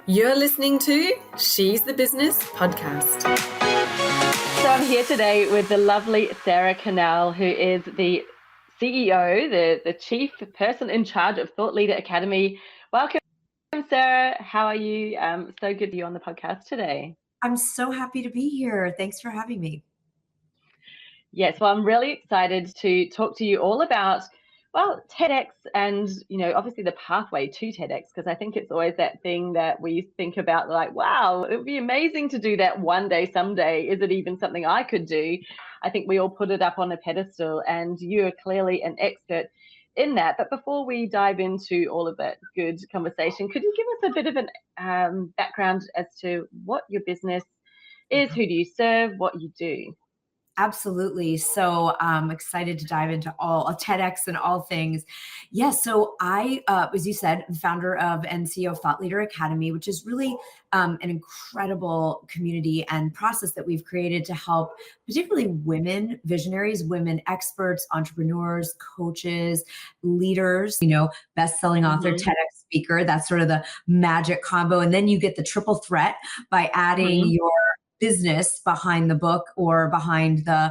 You're listening to She's the Business podcast. So I'm here today with the lovely Sara Connell, who is the CEO, the chief person in charge of Thought Leader Academy. Welcome, Sara. How are you? So good to be on the podcast today. I'm so happy to be here. Thanks for having me. Yes, well, I'm really excited to talk to you all about, well, TEDx and, obviously the pathway to TEDx, because I think it's always that thing that we think about like, wow, it would be amazing to do that one day, someday. Is it even something I could do? I think we all put it up on a pedestal, and you are clearly an expert in that. But before we dive into all of that good conversation, could you give us a bit of an background as to what your business is, who do you serve, what you do? Absolutely. So I'm excited to dive into all TEDx and all things. Yes. So I, as you said, founder of and CEO of Thought Leader Academy, which is really an incredible community and process that we've created to help particularly women, visionaries, women experts, entrepreneurs, coaches, leaders, best-selling author, TEDx speaker. That's sort of the magic combo. And then you get the triple threat by adding your business behind the book or behind the,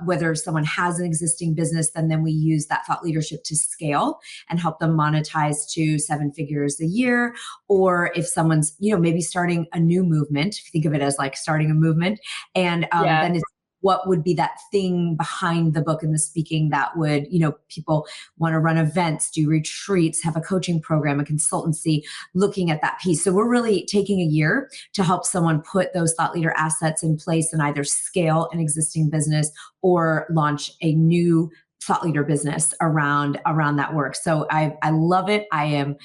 whether someone has an existing business, then we use that thought leadership to scale and help them monetize to 7 figures a year. Or if someone's, maybe starting a new movement, if you think of it as like starting a movement, and then it's what would be that thing behind the book and the speaking that would, people want to run events, do retreats, have a coaching program, a consultancy, looking at that piece. So we're really taking a year to help someone put those thought leader assets in place and either scale an existing business or launch a new thought leader business around that work. So I love it. I'm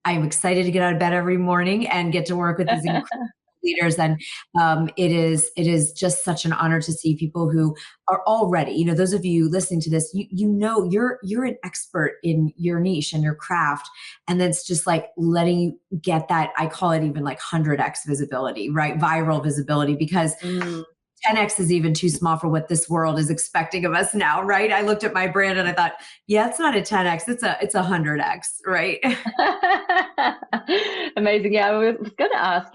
excited to get out of bed every morning and get to work with these incredible leaders. And it is just such an honor to see people who are already, those of you listening to this, you're an expert in your niche and your craft. And then it's just like letting you get that, I call it even like 100x visibility, right? Viral visibility, because 10x is even too small for what this world is expecting of us now, right? I looked at my brand and I thought, yeah, it's not a 10x, it's a 100x, right? Amazing. Yeah, I was going to ask,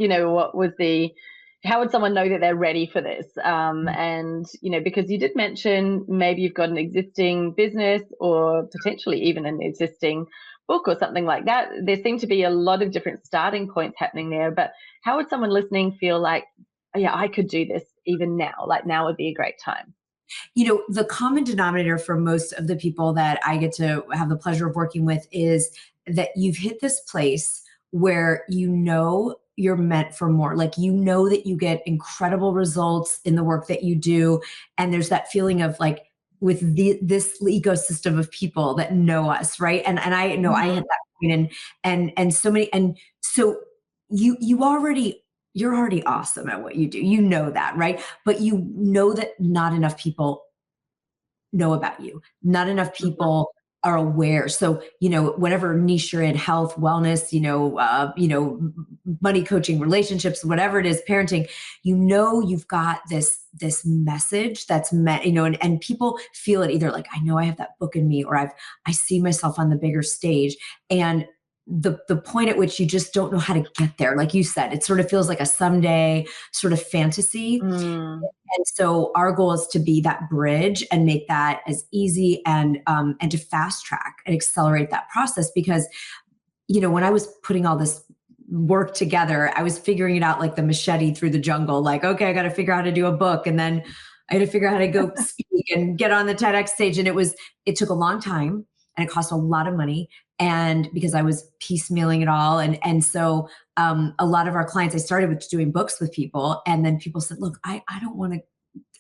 how would someone know that they're ready for this? And, because you did mention maybe you've got an existing business or potentially even an existing book or something like that. There seem to be a lot of different starting points happening there, but how would someone listening feel like, oh, yeah, I could do this even now, like now would be a great time? The common denominator for most of the people that I get to have the pleasure of working with is that you've hit this place where you're meant for more. Like, that you get incredible results in the work that you do. And there's that feeling of like, with this ecosystem of people that know us, right? And I know I hit that point and so many, and so you're already awesome at what you do. You know that, right? But you know that not enough people know about you. Not enough people are aware. So, whatever niche you're in, health, wellness, money coaching, relationships, whatever it is, parenting, you've got this message that's meant, and people feel it either like, I know I have that book in me, or I see myself on the bigger stage. And the point at which you just don't know how to get there. Like you said, it sort of feels like a someday sort of fantasy. And so our goal is to be that bridge and make that as easy and to fast track and accelerate that process. Because, when I was putting all this work together, I was figuring it out like the machete through the jungle. Like, okay, I got to figure out how to do a book. And then I had to figure out how to go speak and get on the TEDx stage. And it took a long time and it cost a lot of money. And because I was piecemealing it all. And so a lot of our clients, I started with doing books with people. And then people said, look, I don't want to,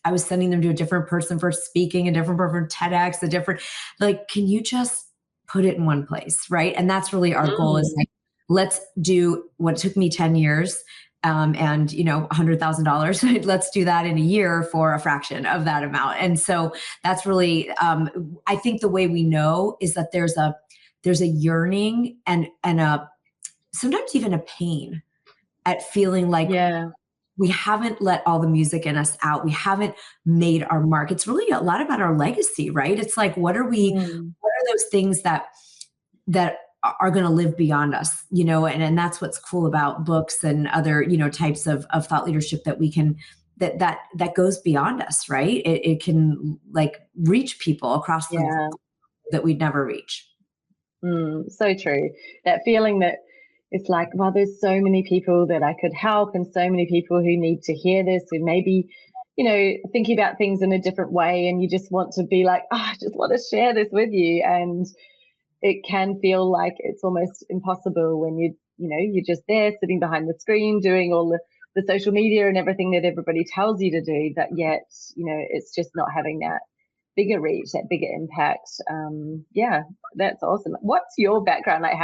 I was sending them to a different person for speaking, a different person for TEDx, like, can you just put it in one place, right? And that's really our goal, is like, let's do what took me 10 years and $100,000. Let's do that in a year for a fraction of that amount. And so that's really, I think the way we know is that there's a yearning and a sometimes even a pain at feeling like we haven't let all the music in us out. We haven't made our mark. It's really a lot about our legacy, right? It's like, what are those things that are going to live beyond us, and that's what's cool about books and other, types of thought leadership that we can, that goes beyond us, right? It can like reach people across the Yeah. that we'd never reach. So true. That feeling that it's like, well, there's so many people that I could help and so many people who need to hear this, who maybe, thinking about things in a different way, and you just want to be like, I just want to share this with you. And it can feel like it's almost impossible when you're just there sitting behind the screen doing all the social media and everything that everybody tells you to do, but yet, it's just not having that bigger reach, that bigger impact. Yeah, that's awesome. What's your background? Like,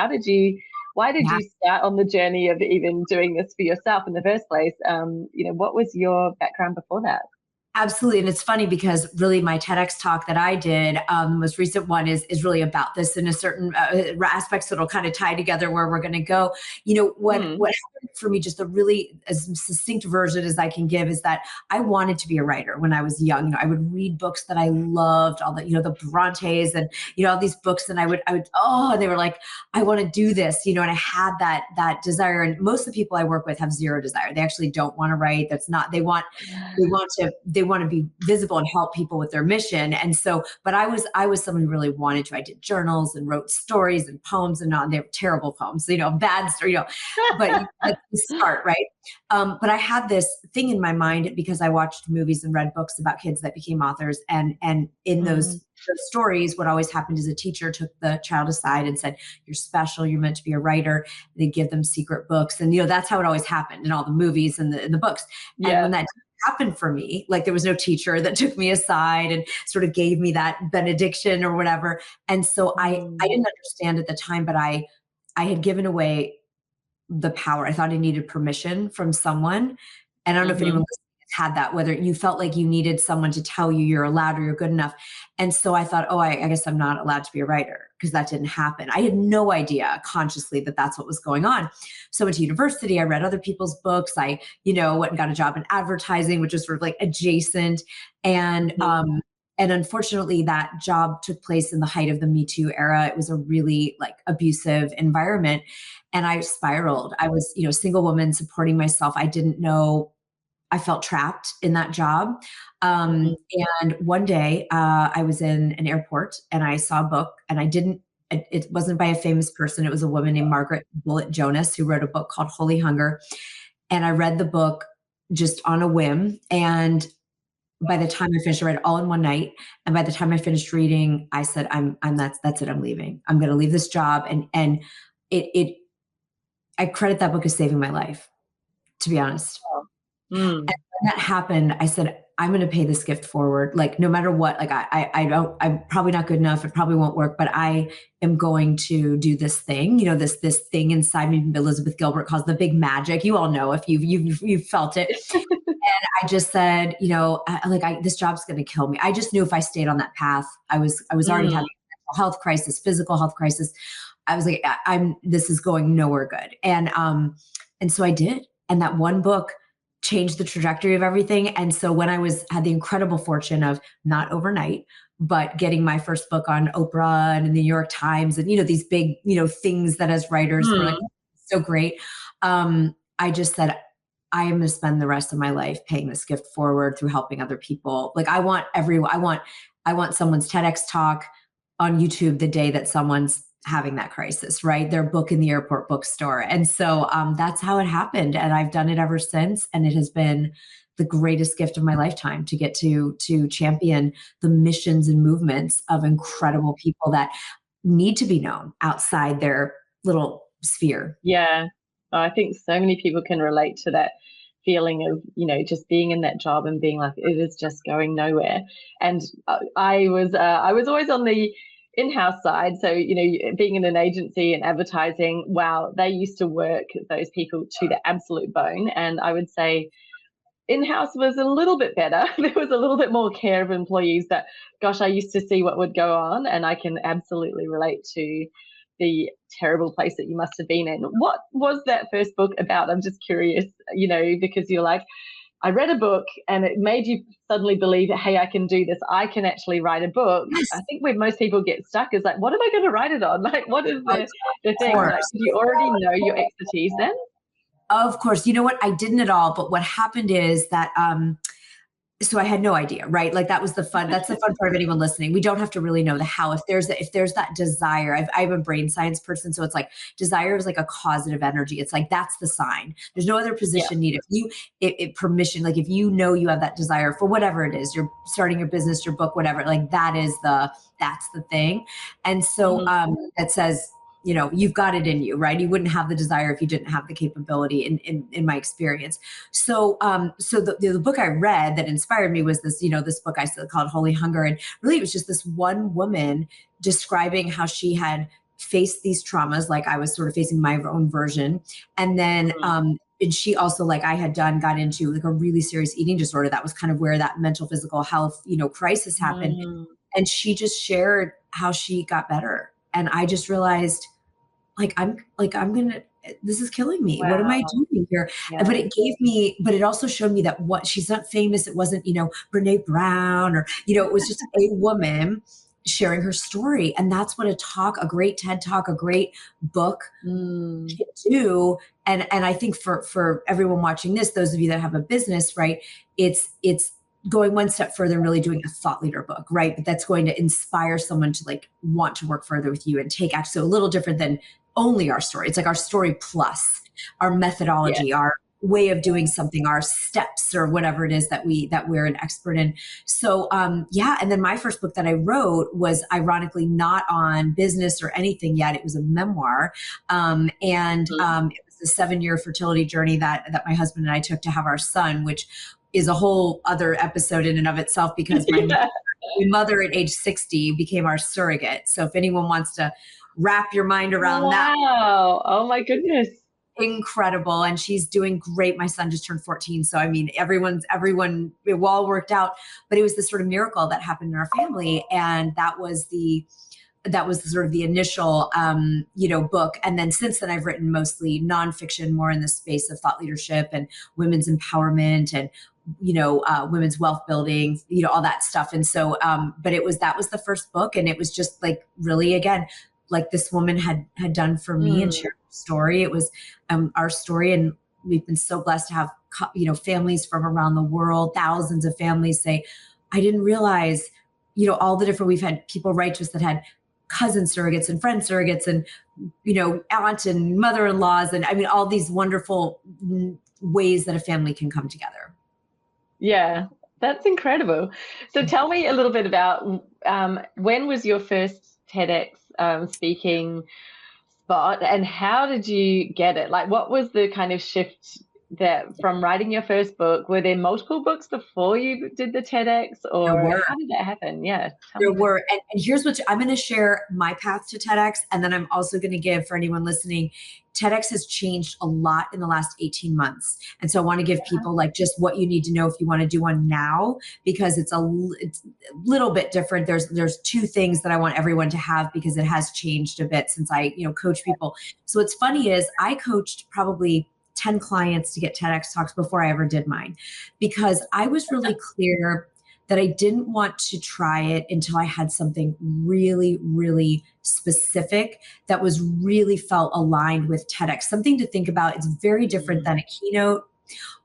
why did you start on the journey of even doing this for yourself in the first place? What was your background before that? Absolutely. And it's funny because really my TEDx talk that I did, the most recent one is really about this in a certain aspects that'll kind of tie together where we're going to go. What happened for me, just a really as succinct version as I can give, is that I wanted to be a writer when I was young. I would read books that I loved, all the, the Brontes and, all these books. And I would, they were like, I want to do this, and I had that desire. And most of the people I work with have zero desire. They actually don't want to write. They want to be visible and help people with their mission. And so, but I was someone who really wanted to. I did journals and wrote stories and poems, and they were terrible poems, bad story, but that's the start, right? But I had this thing in my mind because I watched movies and read books about kids that became authors. And in those stories, what always happened is a teacher took the child aside and said, you're special, you're meant to be a writer. They give them secret books. And, that's how it always happened in all the movies and the books. Yeah. And when that happened for me, like there was no teacher that took me aside and sort of gave me that benediction or whatever. And so I didn't understand at the time, but I had given away the power. I thought I needed permission from someone. And I don't know if anyone had that, whether you felt like you needed someone to tell you you're allowed or you're good enough. And so I thought, I guess I'm not allowed to be a writer, because that didn't happen. I had no idea consciously that that's what was going on. So I went to university, I read other people's books. I, went and got a job in advertising, which was sort of like adjacent. And, and unfortunately that job took place in the height of the Me Too era. It was a really like abusive environment. And I spiraled. I was, a single woman supporting myself. I didn't know, I felt trapped in that job. And one day I was in an airport and I saw a book, and it wasn't by a famous person. It was a woman named Margaret Bullitt Jonas, who wrote a book called Holy Hunger. And I read the book just on a whim. And by the time I finished, I read it all in one night. And by the time I finished reading, I said, that's it. I'm leaving. I'm going to leave this job. And I credit that book as saving my life, to be honest. And when that happened, I said, I'm going to pay this gift forward. Like, no matter what, like I'm probably not good enough. It probably won't work, but I am going to do this thing, this thing inside me, Elizabeth Gilbert calls the big magic. You all know if you've felt it. And I just said, this job's going to kill me. I just knew if I stayed on that path, I was already having a mental health crisis, physical health crisis. I was like, this is going nowhere good. And so I did. And that one book changed the trajectory of everything. And so when I had the incredible fortune of, not overnight, but getting my first book on Oprah and in the New York Times and, these big, things that as writers were like, so great. I just said, I am going to spend the rest of my life paying this gift forward through helping other people. Like I want someone's TEDx talk on YouTube the day that someone's having that crisis, right? Their book in the airport bookstore. And so that's how it happened. And I've done it ever since. And it has been the greatest gift of my lifetime to get to champion the missions and movements of incredible people that need to be known outside their little sphere. Yeah. I think so many people can relate to that feeling of, just being in that job and being like, it is just going nowhere. And I was always on the in-house side. So, being in an agency and advertising, wow, they used to work those people to the absolute bone. And I would say in-house was a little bit better. There was a little bit more care of employees, but gosh, I used to see what would go on, and I can absolutely relate to the terrible place that you must have been in. What was that first book about? I'm just curious, because you're like, I read a book and it made you suddenly believe that, hey, I can do this. I can actually write a book. Yes. I think where most people get stuck is like, what am I going to write it on? Like, what is the Of thing? Like, course. do you already know your expertise then? Of course. You know what? I didn't at all. But what happened is that, so I had no idea, right? Like that's the fun part of anyone listening. We don't have to really know the how. If there's that desire, I'm a brain science person. So it's like desire is like a causative energy. It's like, that's the sign. There's no other position needed. Permission, like if you know you have that desire for whatever it is, you're starting your business, your book, whatever, like that's the thing. And so, it says, you've got it in you, right? You wouldn't have the desire if you didn't have the capability in my experience. So, so the book I read that inspired me was this, this book I called Holy Hunger. And really it was just this one woman describing how she had faced these traumas, like I was sort of facing my own version. And then, and she also, like I had got into like a really serious eating disorder. That was kind of where that mental, physical health, crisis happened. And she just shared how she got better. And I just realized, this is killing me. Wow. What am I doing here? Yeah. But it also showed me that she's not famous. It wasn't, Brene Brown or, it was just a woman sharing her story. And that's what a great TED Talk, a great book can do. And I think for everyone watching this, those of you that have a business, right, it's going one step further and really doing a thought leader book, right? But that's going to inspire someone to like want to work further with you and take action. So a little different than only our story. It's like our story plus our methodology, our way of doing something, our steps or whatever it is that we're an expert in. So, and then my first book that I wrote was ironically not on business or anything yet. It was a memoir. It was a 7-year fertility journey that my husband and I took to have our son, which is a whole other episode in and of itself because my mother at age 60 became our surrogate. So if anyone wants to wrap your mind around that. Wow. Oh my goodness. Incredible. And she's doing great. My son just turned 14. So, I mean, everyone, it all worked out, but it was this sort of miracle that happened in our family. And that was sort of the initial, book. And then since then I've written mostly nonfiction, more in the space of thought leadership and women's empowerment and, women's wealth building, all that stuff. And so, but that was the first book. And it was just like, really, again, like this woman had done for me and shared her story. It was our story. And we've been so blessed to have, families from around the world, thousands of families say, I didn't realize, all the different, we've had people write to us that had cousin surrogates and friend surrogates and, aunt and mother-in-laws. And I mean, all these wonderful ways that a family can come together. Yeah, that's incredible. So tell me a little bit about when was your first TEDx speaking spot and how did you get it? Like, what was the kind of shift that from writing your first book? Were there multiple books before you did the TEDx or how did that happen? Yeah. There were. And here's I'm going to share my path to TEDx. And then I'm also going to give, for anyone listening, TEDx has changed a lot in the last 18 months. And so I want to give people like just what you need to know if you want to do one now, because it's a little bit different. There's two things that I want everyone to have because it has changed a bit since I, coach people. So what's funny is I coached probably 10 clients to get TEDx talks before I ever did mine, because I was really clear that I didn't want to try it until I had something really, really specific that was really felt aligned with TEDx. Something to think about. It's very different than a keynote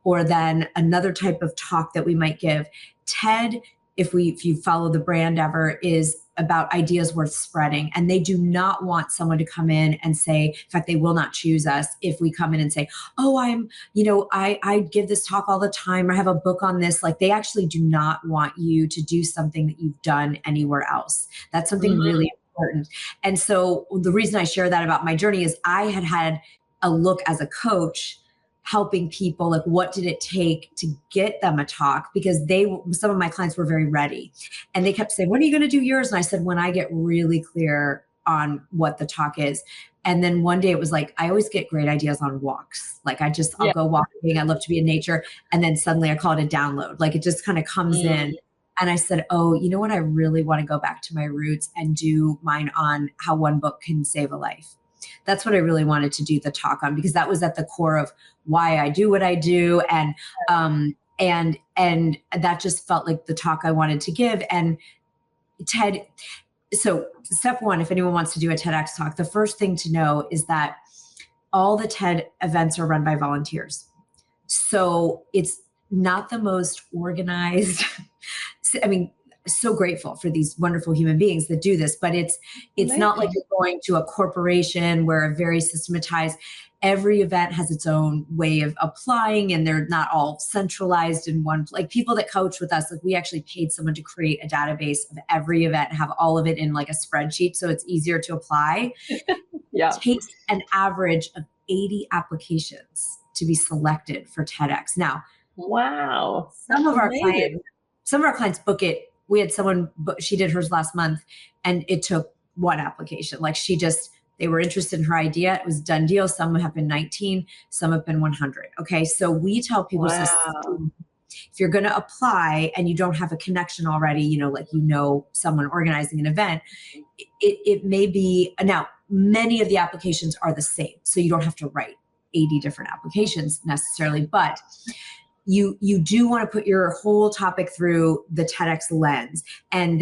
or than another type of talk that we might give. TED, if you follow the brand ever, is about ideas worth spreading. And they do not want someone to come in and say, in fact, they will not choose us if we come in and say, oh, I give this talk all the time, or I have a book on this. Like, they actually do not want you to do something that you've done anywhere else. That's something really important. And so the reason I share that about my journey is I had a look as a coach helping people, like what did it take to get them a talk? Because some of my clients were very ready and they kept saying, when are you going to do yours? And I said, when I get really clear on what the talk is. And then one day it was like, I always get great ideas on walks. Like I'll go walking. I love to be in nature. And then suddenly I call it a download. Like it just kind of comes in. And I said, oh, you know what? I really want to go back to my roots and do mine on how one book can save a life. That's what I really wanted to do the talk on, because that was at the core of why I do what I do. And and that just felt like the talk I wanted to give. And TED, so step one, if anyone wants to do a TEDx talk, the first thing to know is that all the TED events are run by volunteers. So it's not the most organized. I mean, so grateful for these wonderful human beings that do this, but it's not like you're going to a corporation where a very systematized, every event has its own way of applying, and they're not all centralized in one. Like people that coach with us, like we actually paid someone to create a database of every event and have all of it in like a spreadsheet so it's easier to apply. Yeah. It takes an average of 80 applications to be selected for TEDx. Now, wow, some of our clients book it. We had someone, she did hers last month, and it took one application. Like they were interested in her idea. It was a done deal. Some have been 19, some have been 100. Okay. So we tell people, if you're going to apply and you don't have a connection already, someone organizing an event, it may be, now many of the applications are the same. So you don't have to write 80 different applications necessarily, but you do want to put your whole topic through the TEDx lens. And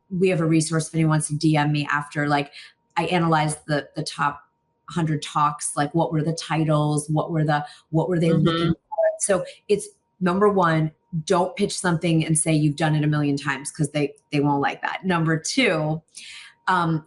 we have a resource if anyone wants to DM me after, like I analyzed the top 100 talks, like what were the titles, what were they looking for? So it's number one, don't pitch something and say you've done it a million times, because they won't like that. Number two,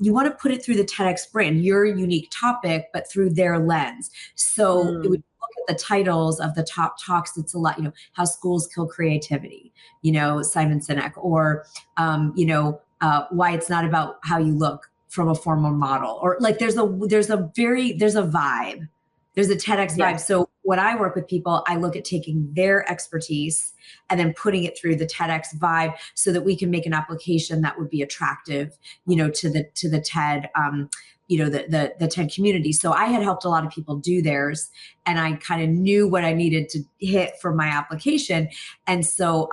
you want to put it through the TEDx brand, your unique topic, but through their lens. So it would look at the titles of the top talks. It's a lot, how schools kill creativity, Simon Sinek, or, why it's not about how you look from a formal model, or like there's a vibe. There's a TEDx vibe. So when I work with people, I look at taking their expertise and then putting it through the TEDx vibe so that we can make an application that would be attractive, to the TED, the TED community. So I had helped a lot of people do theirs, and I kind of knew what I needed to hit for my application. And so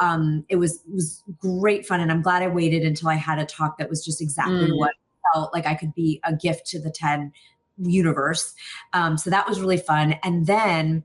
it was great fun. And I'm glad I waited until I had a talk that was just exactly what I felt like I could be a gift to the TED universe. So that was really fun. And then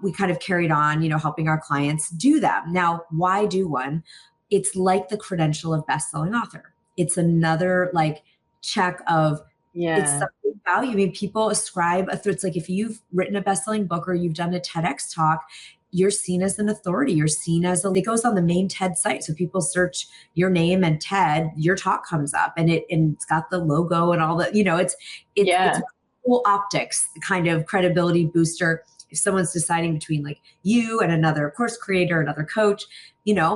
we kind of carried on, helping our clients do them. Now, why do one? It's like the credential of best-selling author. It's another like check of it's something value. I mean, people ascribe it's like if you've written a best-selling book or you've done a TEDx talk, you're seen as an authority. You're seen as it goes on the main TED site. So people search your name and TED, your talk comes up, and it's got the logo and all that, it's a cool optics kind of credibility booster. If someone's deciding between like you and another course creator, another coach,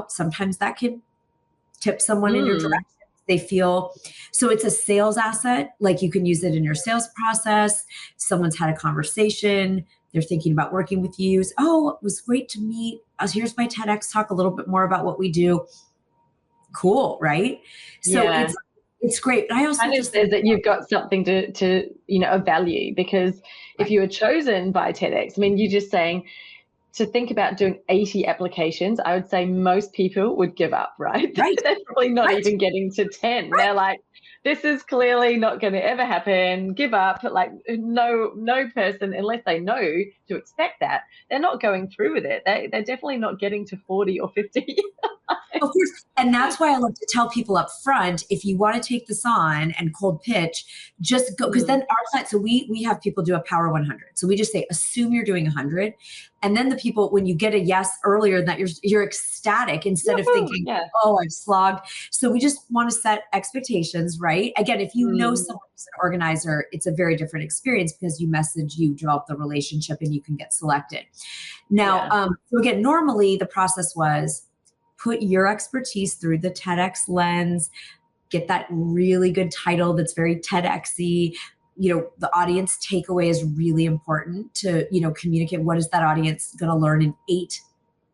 sometimes that can tip someone in your direction. They feel, so it's a sales asset. Like you can use it in your sales process. Someone's had a conversation. They're thinking about working with you. Oh, it was great to meet. Here's my TEDx talk, a little bit more about what we do. Cool, right? So it's great. But I also kind of says that you've got something to of value, because if you were chosen by TEDx, I mean, you're just saying to think about doing 80 applications, I would say most people would give up, right? They're probably not even getting to 10. They're like, this is clearly not going to ever happen. Give up. Like no person, unless they know to expect that, they're not going through with it. They're definitely not getting to 40 or 50. Of course. And that's why I love to tell people up front, if you want to take this on and cold pitch, just go, because then our side, so we have people do a power 100. So we just say, assume you're doing 100. And then the people, when you get a yes earlier than that, you're ecstatic instead of thinking, oh, I've slogged. So we just want to set expectations, right? Again, if you know someone who's an organizer, it's a very different experience because you message, you develop the relationship, and you can get selected. Now, so again, normally the process was put your expertise through the TEDx lens, get that really good title that's very TEDx-y. The audience takeaway is really important to, communicate what is that audience going to learn in 8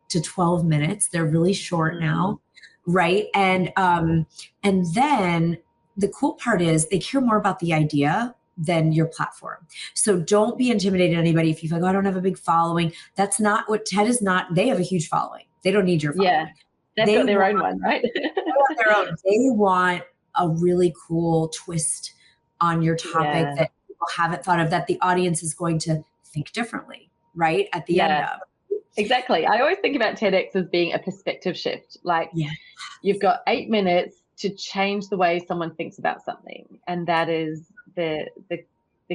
to 12 minutes. They're really short now, right? And then the cool part is they care more about the idea than your platform. So don't be intimidated anybody if you feel like, oh, I don't have a big following. That's not what TED is not. They have a huge following. They don't need your following. Yeah. They've got their own one, right? They want their own. They want a really cool twist on your topic that people haven't thought of, that the audience is going to think differently, right? At the end of. Exactly. I always think about TEDx as being a perspective shift. Like, Yeah. you've got 8 minutes to change the way someone thinks about something, and that is the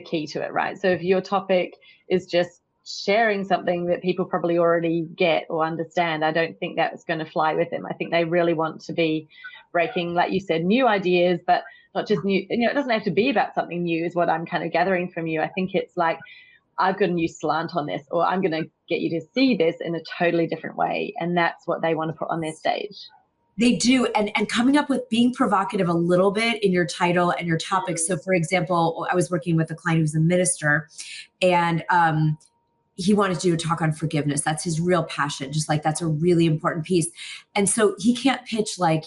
key to it, right? So if your topic is just sharing something that people probably already get or understand, I don't think that's going to fly with them. I think they really want to be breaking, like you said, new ideas, but not just new. It doesn't have to be about something new, is what I'm kind of gathering from you. I think it's like, I've got a new slant on this, or I'm going to get you to see this in a totally different way. And that's what they want to put on their stage. They do. And coming up with being provocative a little bit in your title and your topic. So for example, I was working with a client who's a minister, and he wanted to do a talk on forgiveness. That's his real passion. Just like, that's a really important piece. And so he can't pitch like,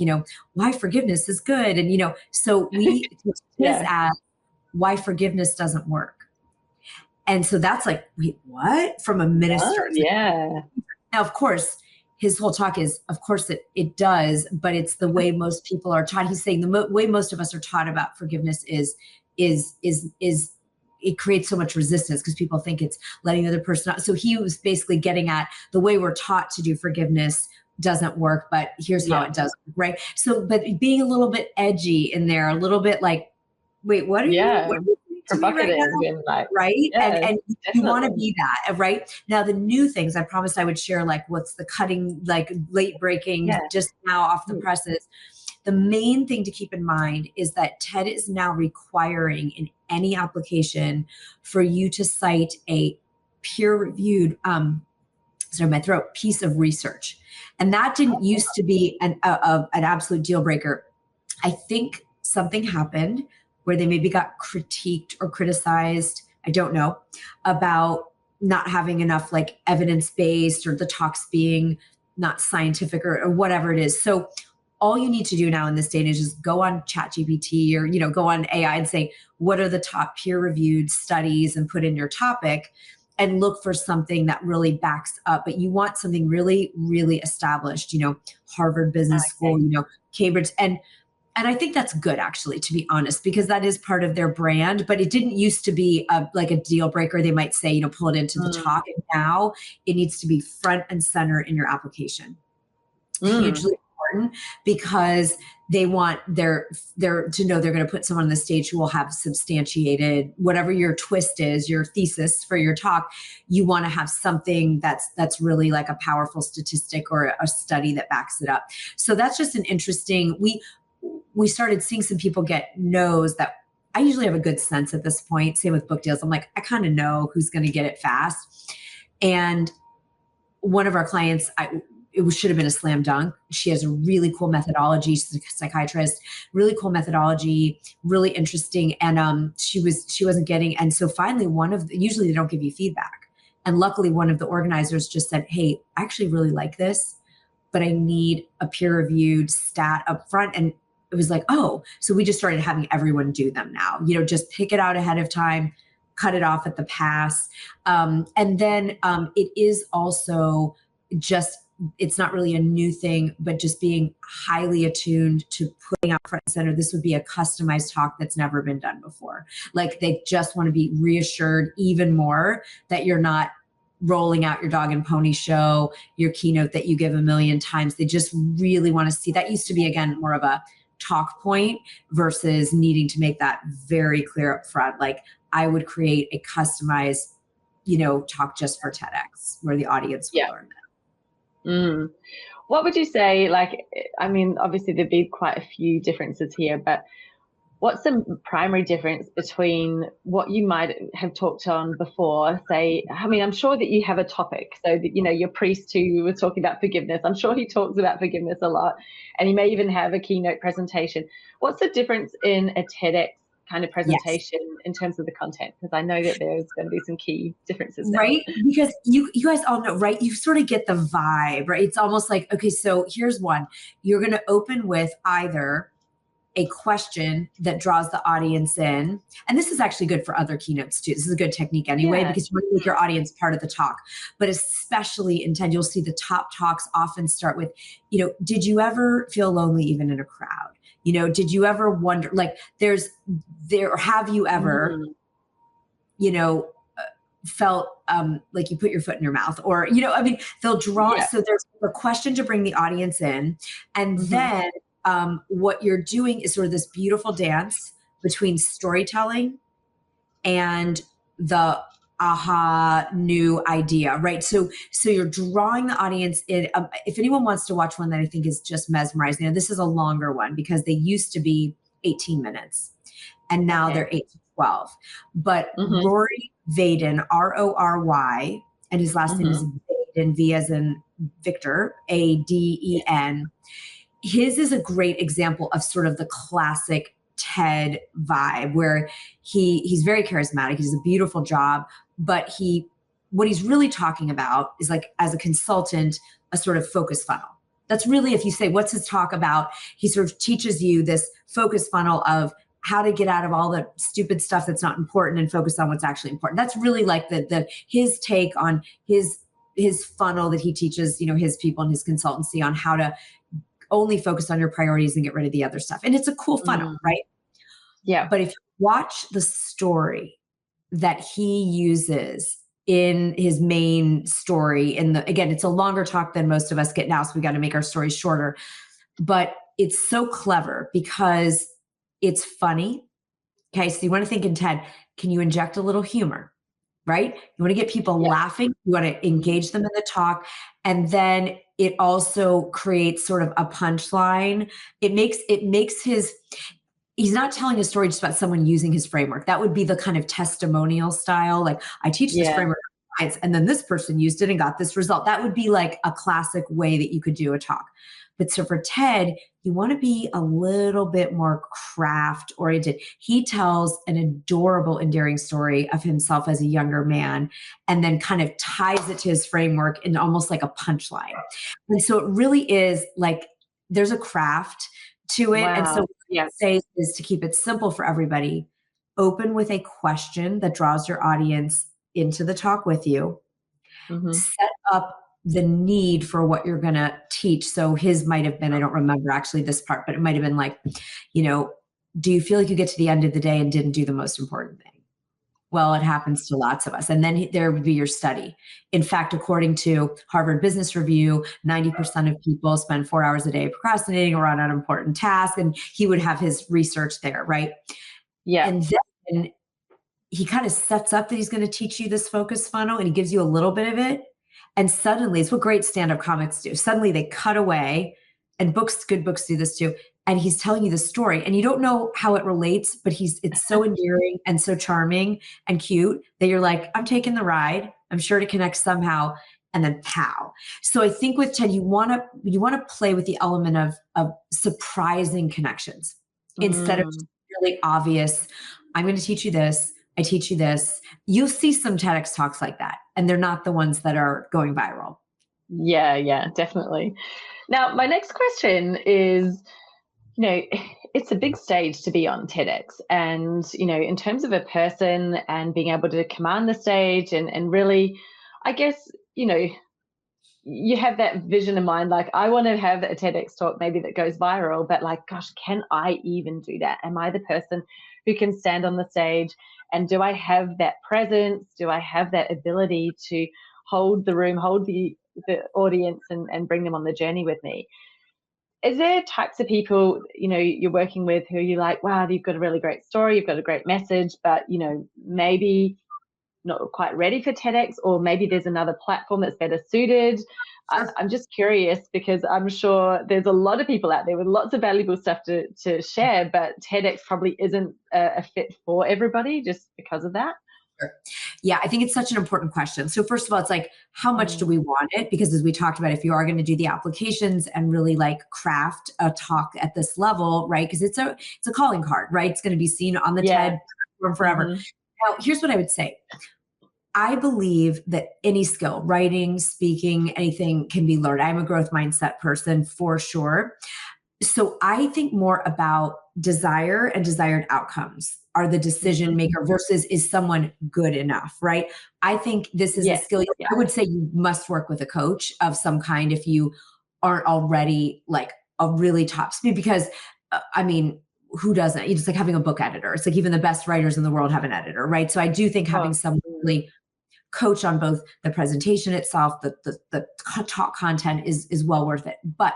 why forgiveness is good. And, so we pitched his as why forgiveness doesn't work. And so that's like, wait, what? From a minister. Yeah. Now, of course, his whole talk is, of course, it does, but it's the way most people are taught. He's saying the way most of us are taught about forgiveness is it creates so much resistance because people think it's letting the other person out. So he was basically getting at the way we're taught to do forgiveness doesn't work, but here's how it does, right? So, but being a little bit edgy in there, a little bit like, wait, what are you provocative right? Yes, and you want to be that, right? Now, the new things, I promised I would share, like what's the cutting, like late breaking, just now off the presses. The main thing to keep in mind is that TED is now requiring in any application for you to cite a peer-reviewed, piece of research. And that didn't used to be an absolute deal breaker. I think something happened where they maybe got critiqued or criticized, I don't know, about not having enough like evidence-based, or the talks being not scientific, or whatever it is. So all you need to do now in this day and age is go on ChatGPT, or go on AI and say, what are the top peer-reviewed studies, and put in your topic and look for something that really backs up. But you want something really, really established, Harvard Business School, Cambridge. And I think that's good, actually, to be honest, because that is part of their brand. But it didn't used to be like a deal breaker. They might say, pull it into the talk. And now it needs to be front and center in your application. Hugely important, because they want their to know they're going to put someone on the stage who will have substantiated whatever your twist is, your thesis for your talk. You want to have something that's really like a powerful statistic or a study that backs it up. So that's just an interesting. We started seeing some people get no's that I usually have a good sense at this point. Same with book deals. I'm like, I kind of know who's going to get it fast. And one of our clients, it should have been a slam dunk. She has a really cool methodology. She's a psychiatrist, really cool methodology, really interesting. And she wasn't getting. And so finally, usually they don't give you feedback. And luckily, one of the organizers just said, hey, I actually really like this, but I need a peer-reviewed stat up front. And it was like, oh, so we just started having everyone do them now, just pick it out ahead of time, cut it off at the pass. And then it is also it's not really a new thing, but just being highly attuned to putting out front and center. This would be a customized talk that's never been done before. Like, they just want to be reassured even more that you're not rolling out your dog and pony show, your keynote that you give a million times. They just really want to see. That used to be, again, more of a talk point versus needing to make that very clear up front. Like, I would create a customized, talk just for TEDx where the audience will learn that. What would you say, obviously there'd be quite a few differences here, but what's the primary difference between what you might have talked on before? Say, I'm sure that you have a topic. So that, your priest who was talking about forgiveness, I'm sure he talks about forgiveness a lot, and he may even have a keynote presentation. What's the difference in a TEDx kind of presentation in terms of the content? Because I know that there's going to be some key differences there. Right? Because you guys all know, right? You sort of get the vibe, right? It's almost like, okay, so here's one. You're going to open with either a question that draws the audience in. And this is actually good for other keynotes too. This is a good technique anyway, because you want to make your audience part of the talk. But especially in TED, you'll see the top talks often start with, did you ever feel lonely even in a crowd? Did you ever wonder, like have you ever, felt like you put your foot in your mouth, or, I mean, they'll draw. Yeah. So there's a question to bring the audience in. And then what you're doing is sort of this beautiful dance between storytelling and the aha new idea, right? So you're drawing the audience in. If anyone wants to watch one that I think is just mesmerizing, this is a longer one because they used to be 18 minutes and now they're 8 to 12. But Rory Vaden, Rory, and his last name is Vaden, V as in Victor, Aden. His is a great example of sort of the classic TED vibe where he's very charismatic. He does a beautiful job, but what he's really talking about is, like, as a consultant, a sort of focus funnel. That's really, if you say, what's his talk about? He sort of teaches you this focus funnel of how to get out of all the stupid stuff that's not important and focus on what's actually important. That's really like his take on his funnel that he teaches, his people and his consultancy on how to only focus on your priorities and get rid of the other stuff. And it's a cool funnel, right? Yeah. But if you watch the story that he uses in his main story, again, it's a longer talk than most of us get now, so we got to make our stories shorter. But it's so clever because it's funny. Okay, so you want to think in TED, can you inject a little humor? Right? You want to get people laughing. You want to engage them in the talk. And then it also creates sort of a punchline. It makes he's not telling a story just about someone using his framework. That would be the kind of testimonial style. Like, I teach this framework to clients, and then this person used it and got this result. That would be like a classic way that you could do a talk. But so for TED, you want to be a little bit more craft oriented. He tells an adorable, endearing story of himself as a younger man, and then kind of ties it to his framework in almost like a punchline. And so it really is like there's a craft to it. Wow. And so what I say is to keep it simple for everybody. Open with a question that draws your audience into the talk with you. Set up the need for what you're going to teach. So his might have been, I don't remember actually this part, but it might have been like, do you feel like you get to the end of the day and didn't do the most important thing? Well, it happens to lots of us. And then there would be your study. In fact, according to Harvard Business Review, 90% of people spend 4 hours a day procrastinating or on unimportant tasks. And he would have his research there, right? Yeah. And then he kind of sets up that he's going to teach you this focus funnel, and he gives you a little bit of it. And suddenly, it's what great stand-up comics do. Suddenly they cut away, and good books do this too. And he's telling you the story, and you don't know how it relates, but it's so endearing and so charming and cute that you're like, I'm taking the ride. I'm sure to connect somehow. And then pow. So I think with TED, you want to play with the element of surprising connections instead of just really obvious. I'm going to teach you this. I teach you this. You'll see some TEDx talks like that, and they're not the ones that are going viral. Yeah, definitely. Now, my next question is, it's a big stage to be on TEDx. And, in terms of a person and being able to command the stage and really, I guess, you have that vision in mind, like, I want to have a TEDx talk maybe that goes viral, but like, gosh, can I even do that? Am I the person who can stand on the stage? And do I have that presence? Do I have that ability to hold the room, hold the audience and bring them on the journey with me? Is there types of people, you're working with who you're like, wow, you've got a really great story, you've got a great message, but, maybe not quite ready for TEDx, or maybe there's another platform that's better suited? Sure. I'm just curious because I'm sure there's a lot of people out there with lots of valuable stuff to share, but TEDx probably isn't a fit for everybody just because of that. Sure. Yeah, I think it's such an important question. So first of all, it's like, how much do we want it? Because as we talked about, if you are going to do the applications and really like craft a talk at this level, right? Because it's a calling card, right? It's going to be seen on the TED platform forever. Now, here's what I would say. I believe that any skill, writing, speaking, anything can be learned. I'm a growth mindset person for sure. So I think more about desire and desired outcomes are the decision maker versus is someone good enough, right? I think this is a skill. I would say you must work with a coach of some kind if you aren't already like a really top speed, because who doesn't? It's like having a book editor. It's like even the best writers in the world have an editor, right? So I do think having someone really coach on both the presentation itself, the talk content is well worth it. But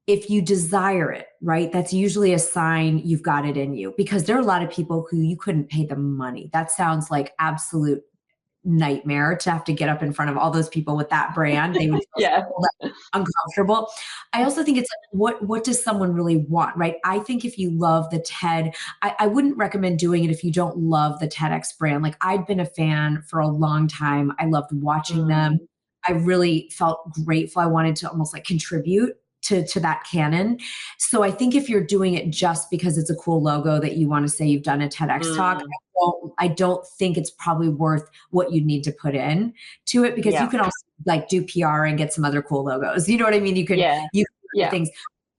if you desire it, right, that's usually a sign you've got it in you, because there are a lot of people who you couldn't pay them money. That sounds like absolute nightmare to have to get up in front of all those people with that brand. They would feel Yeah. so uncomfortable. I also think it's like, what does someone really want, right? I think if you love the TED, I wouldn't recommend doing it if you don't love the TEDx brand. Like, I'd been a fan for a long time. I loved watching them. I really felt grateful. I wanted to almost like contribute to that canon. So I think if you're doing it just because it's a cool logo that you want to say you've done a TEDx talk, I don't think it's probably worth what you need to put in to it, because you can also like do PR and get some other cool logos. You know what I mean? You can do things.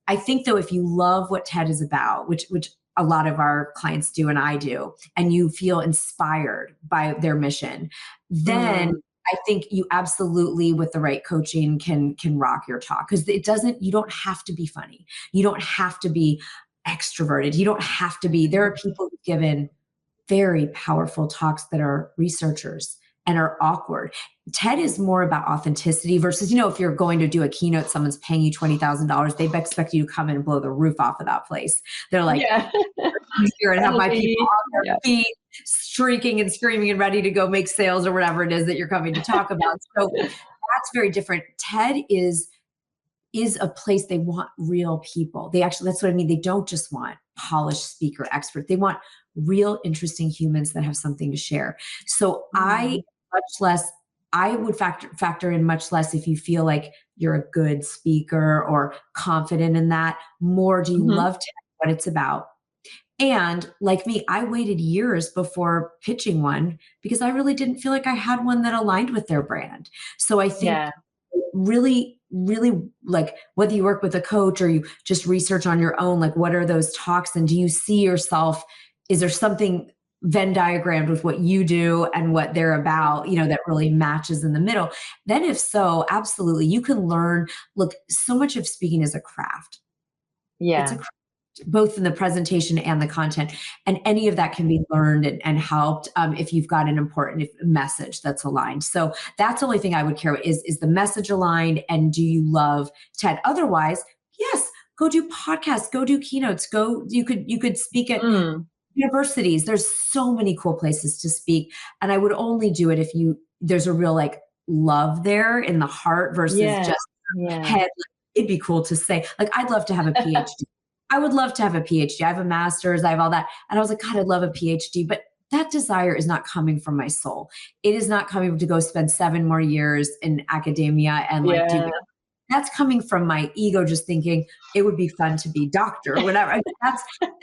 I think though, if you love what TED is about, which a lot of our clients do and I do, and you feel inspired by their mission, then I think you absolutely, with the right coaching, can rock your talk. Because you don't have to be funny. You don't have to be extroverted. You don't have to be, there are people who've given very powerful talks that are researchers and are awkward. TED is more about authenticity versus, if you're going to do a keynote, someone's paying you $20,000, they expect you to come in and blow the roof off of that place. They're like, here and have my people on their feet, shrieking and screaming and ready to go make sales or whatever it is that you're coming to talk about. So that's very different. TED is a place they want real people. That's what I mean. They don't just want polished speaker experts. They want real, interesting humans that have something to share. So I would factor in much less if you feel like you're a good speaker or confident in that. More, do you love TED, what it's about? And like me, I waited years before pitching one because I really didn't feel like I had one that aligned with their brand. So I think really, really, like, whether you work with a coach or you just research on your own, like, what are those talks? And do you see yourself, is there something Venn diagrammed with what you do and what they're about, that really matches in the middle? Then if so, absolutely, you can learn. Look, so much of speaking is a craft. It's a craft, both in the presentation and the content. And any of that can be learned and helped if you've got an important message that's aligned. So that's the only thing I would care about is the message aligned, and do you love TED? Otherwise, yes, go do podcasts, go do keynotes, you could speak at universities. There's so many cool places to speak. And I would only do it if there's a real like love there in the heart versus just head. Like, it'd be cool to say, like, I'd love to have a PhD. I would love to have a PhD. I have a master's, I have all that. And I was like, God, I'd love a PhD. But that desire is not coming from my soul. It is not coming to go spend 7 more years in academia and do. That's coming from my ego, just thinking it would be fun to be doctor or whatever. I mean,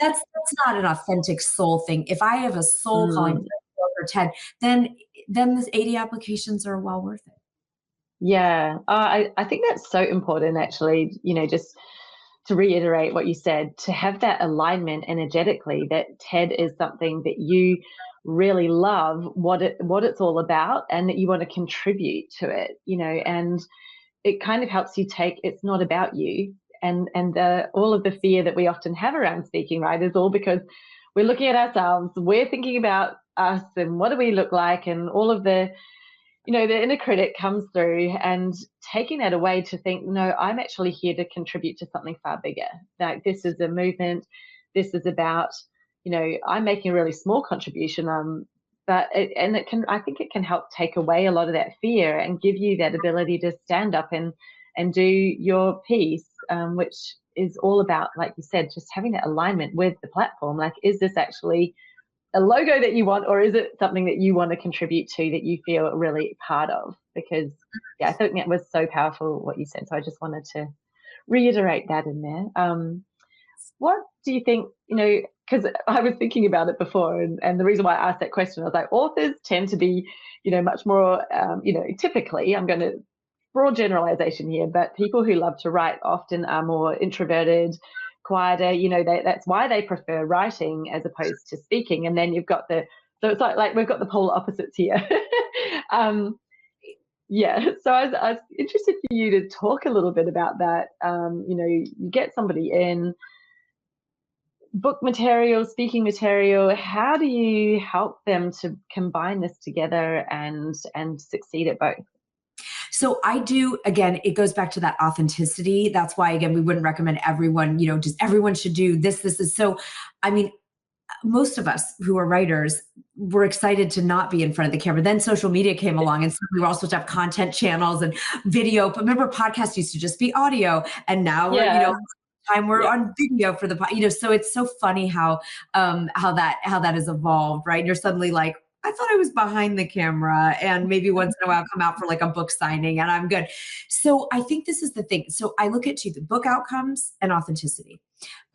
that's not an authentic soul thing. If I have a soul calling for TED, then the 80 applications are well worth it. Yeah, I think that's so important, actually, just to reiterate what you said, to have that alignment energetically, that TED is something that you really love, what it's all about, and that you want to contribute to it, and it kind of helps you it's not about you. And all of the fear that we often have around speaking, right, is all because we're looking at ourselves, we're thinking about us and what do we look like, and all of the the inner critic comes through, and taking that away to think, no, I'm actually here to contribute to something far bigger. Like, this is a movement. This is about, I'm making a really small contribution. I think it can help take away a lot of that fear and give you that ability to stand up and do your piece, which is all about, like you said, just having that alignment with the platform. Like, is this actually a logo that you want, or is it something that you want to contribute to, that you feel really part of? Because I think that was so powerful what you said. So I just wanted to reiterate that in there. What do you think, because I was thinking about it before, and the reason why I asked that question, I was like, authors tend to be, much more, typically, I'm going to broad generalization here, but people who love to write often are more introverted, quieter. That's why they prefer writing as opposed to speaking. And then you've got so it's like we've got the polar opposites here. So I was interested for you to talk a little bit about that. You get somebody in. book material, speaking material, how do you help them to combine this together and succeed at both? So I do, again, it goes back to that authenticity. That's why, again, we wouldn't recommend everyone, just everyone should do this, this is so, I mean, most of us who are writers were excited to not be in front of the camera. Then social media came along and so we were all supposed to have content channels and video. But remember, podcasts used to just be audio. And now we're, we're on video for the, so it's so funny how that has evolved, right? And you're suddenly like, I thought I was behind the camera and maybe once in a while come out for like a book signing and I'm good. So I think this is the thing. So I look at the book outcomes and authenticity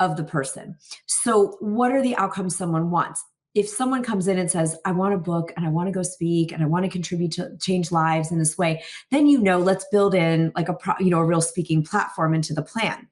of the person. So what are the outcomes someone wants? If someone comes in and says, I want a book and I want to go speak and I want to contribute to change lives in this way, then, let's build in like a real speaking platform into the plan.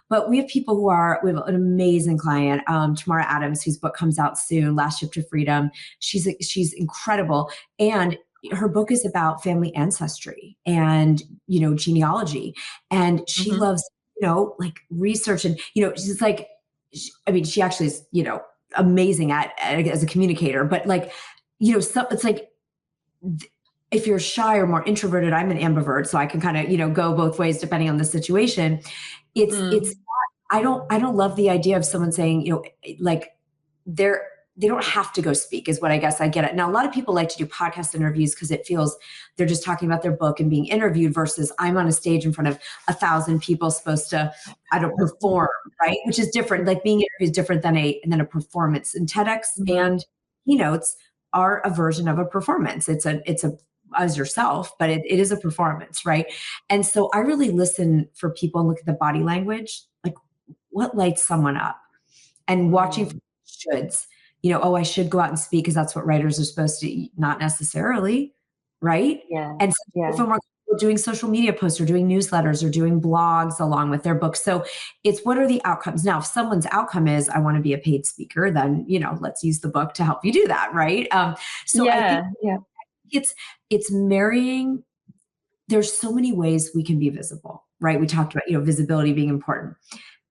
But we have people we have an amazing client, Tamara Adams, whose book comes out soon, Last Ship to Freedom. She's incredible. And her book is about family ancestry and, genealogy. And she loves, like research and, she's like, she actually is, amazing as a communicator, but like, so it's like, if you're shy or more introverted, I'm an ambivert, so I can kind of, go both ways depending on the situation. It's not, I don't love the idea of someone saying, like they don't have to go speak is what I guess I get it. Now, a lot of people like to do podcast interviews because it feels they're just talking about their book and being interviewed versus I'm on a stage in front of 1,000 people supposed to, perform, right? Which is different. Like being interviewed is different than a performance. And TEDx and keynotes are a version of a performance. It's a as yourself, but it is a performance, right? And so I really listen for people and look at the body language, like what lights someone up and watching for shoulds. I should go out and speak because that's what writers are supposed to, not necessarily, right? Yeah. And so people are more doing social media posts or doing newsletters or doing blogs along with their books. So it's what are the outcomes? Now, if someone's outcome is, I want to be a paid speaker, then, let's use the book to help you do that, right? I think it's marrying. There's so many ways we can be visible, right? We talked about, visibility being important.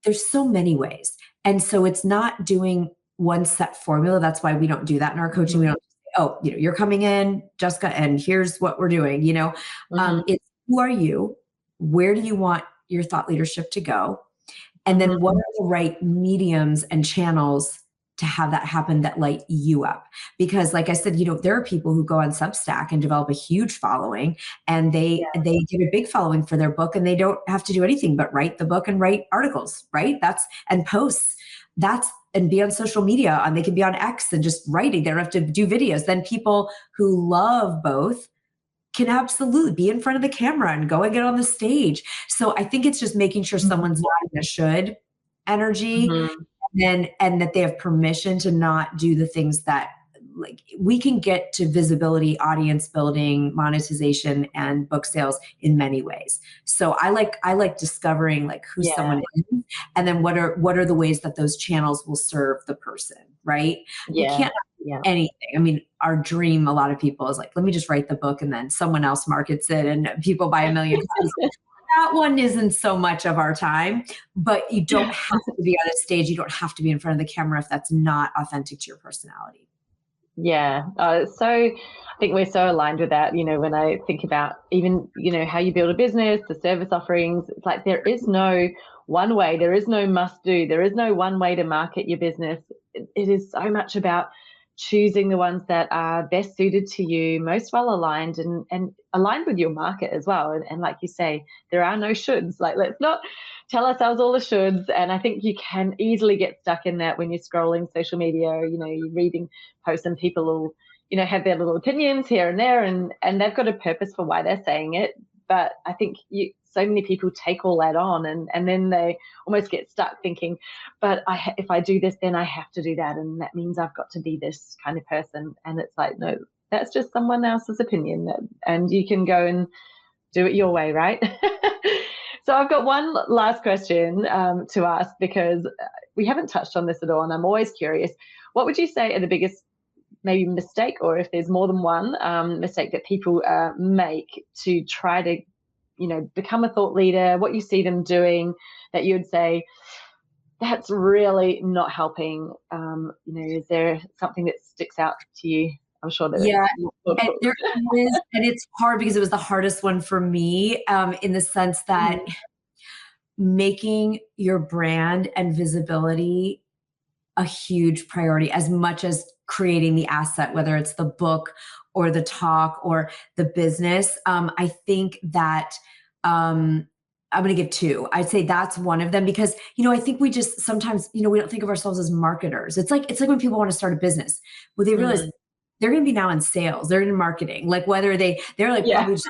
There's so many ways. And so it's not doing one set formula. That's why we don't do that in our coaching. We don't say, you're coming in, Jessica, and here's what we're doing. It's who are you? Where do you want your thought leadership to go? And then what are the right mediums and channels to have that happen that light you up? Because like I said, there are people who go on Substack and develop a huge following and they get a big following for their book and they don't have to do anything but write the book and write articles, right? And posts. And be on social media and they can be on X and just writing. They don't have to do videos. Then people who love both can absolutely be in front of the camera and go and get on the stage. So I think it's just making sure someone's not in a should energy and that they have permission to not do the things that like we can get to visibility, audience building, monetization, and book sales in many ways. So I like discovering like who someone is, and then what are the ways that those channels will serve the person, right? You can't have anything. I mean, our dream, a lot of people is like, let me just write the book and then someone else markets it and people buy 1 million copies. That one isn't so much of our time, but you don't have to be on a stage. You don't have to be in front of the camera if that's not authentic to your personality. Yeah. So I think we're so aligned with that. When I think about even, how you build a business, the service offerings, it's like there is no one way, there is no must do, there is no one way to market your business. It is so much about choosing the ones that are best suited to you, most well aligned and aligned with your market as well. And like you say, there are no shoulds. Like, let's not tell ourselves all the shoulds. And I think you can easily get stuck in that when you're scrolling social media, you're reading posts and people will, have their little opinions here and there and they've got a purpose for why they're saying it. But I think so many people take all that on and then they almost get stuck thinking, but if I do this, then I have to do that. And that means I've got to be this kind of person. And it's like, no, that's just someone else's opinion and you can go and do it your way, right? So I've got one last question to ask because we haven't touched on this at all. And I'm always curious, what would you say are the biggest maybe mistake, or if there's more than one mistake that people make to try to, become a thought leader, what you see them doing that you would say, that's really not helping. Is there something that sticks out to you? I'm sure that Yeah, and it's there is, and it's hard because it was the hardest one for me, in the sense that making your brand and visibility a huge priority as much as creating the asset, whether it's the book or the talk or the business. I think that I'm going to give two. I'd say that's one of them because, I think we just sometimes, we don't think of ourselves as marketers. It's like when people want to start a business, well, they realize they're going to be now in sales, they're in marketing, like whether they're like, Yeah. oh, we just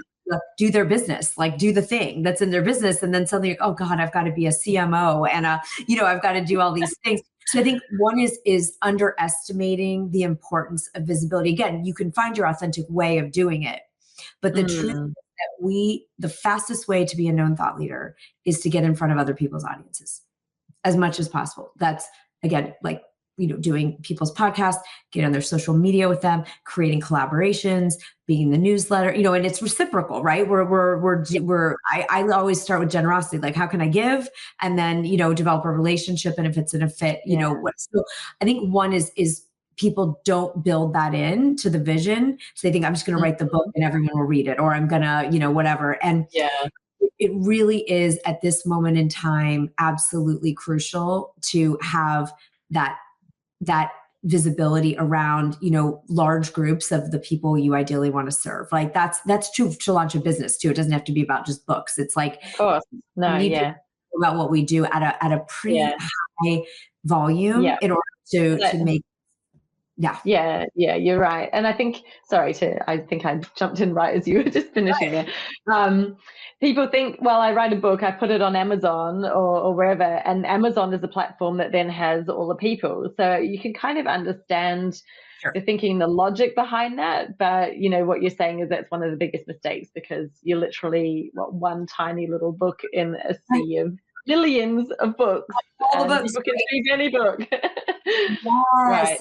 do their business, like do the thing that's in their business. And then suddenly, oh God, I've got to be a CMO and I've got to do all these things. So I think one is underestimating the importance of visibility. Again, you can find your authentic way of doing it, but the truth is that the fastest way to be a known thought leader is to get in front of other people's audiences as much as possible. That's, again, like, doing people's podcasts, get on their social media with them, creating collaborations, being in the newsletter, and it's reciprocal, right? I always start with generosity. Like, how can I give? And then, develop a relationship. And if it's in a fit, so I think one is people don't build that in to the vision. So they think I'm just going to write the book and everyone will read it, or I'm going to, whatever. And it really is at this moment in time, absolutely crucial to have that visibility around, large groups of the people you ideally want to serve. Like that's true to launch a business too. It doesn't have to be about just books. It's like, of course, no, we need to know about what we do at a pretty high volume in order to make. Yeah, you're right. And I think I jumped in right as you were just finishing there. People think, well, I write a book, I put it on Amazon or wherever, and Amazon is a platform that then has all the people. So you can kind of understand the thinking, the logic behind that. But, what you're saying is that's one of the biggest mistakes, because you're literally one tiny little book in a sea of millions of books. All the and books, people can choose any book. Yes. Right.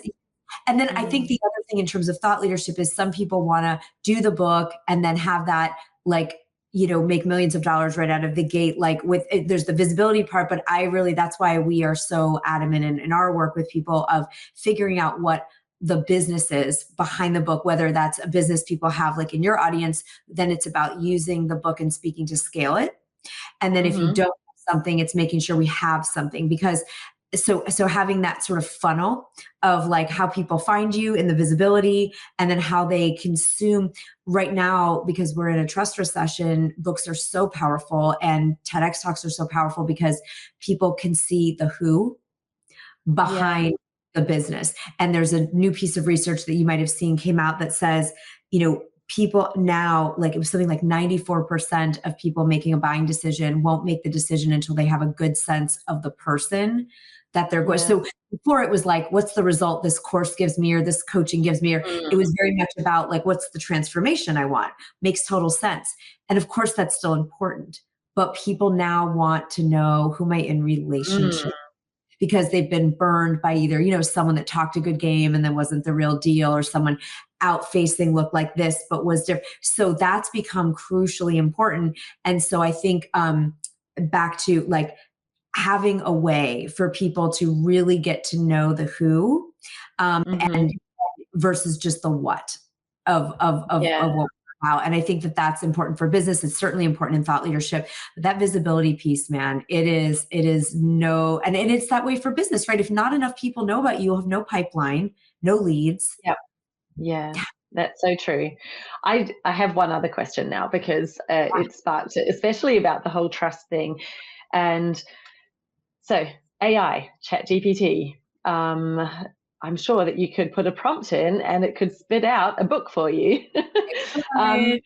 And then I think the other thing in terms of thought leadership is some people want to do the book and then have that, like, make millions of dollars right out of the gate. Like there's the visibility part, but that's why we are so adamant in our work with people of figuring out what the business is behind the book, whether that's a business people have like in your audience, then it's about using the book and speaking to scale it. And then if you don't have something, it's making sure we have something, because so having that sort of funnel of like how people find you in the visibility, and then how they consume right now, because we're in a trust recession, books are so powerful and TEDx talks are so powerful because people can see the who behind the business. And there's a new piece of research that you might have seen came out that says, people now, like it was something like 94% of people making a buying decision won't make the decision until they have a good sense of the person that they're going. So before it was like, what's the result this course gives me or this coaching gives me? Or it was very much about like, what's the transformation I want? Makes total sense. And of course that's still important, but people now want to know, who am I in relationship? Because they've been burned by either, someone that talked a good game and then wasn't the real deal, or someone out facing looked like this, but was different. So that's become crucially important. And so I think back to like having a way for people to really get to know the who and versus just the what of what. Wow. And I think that that's important for business. It's certainly important in thought leadership, but that visibility piece, man, it is and it's that way for business, right? If not enough people know about you, you'll have no pipeline, no leads. Yeah, that's so true. I have one other question now, because it sparked, especially about the whole trust thing. And so AI, ChatGPT, I'm sure that you could put a prompt in and it could spit out a book for you. So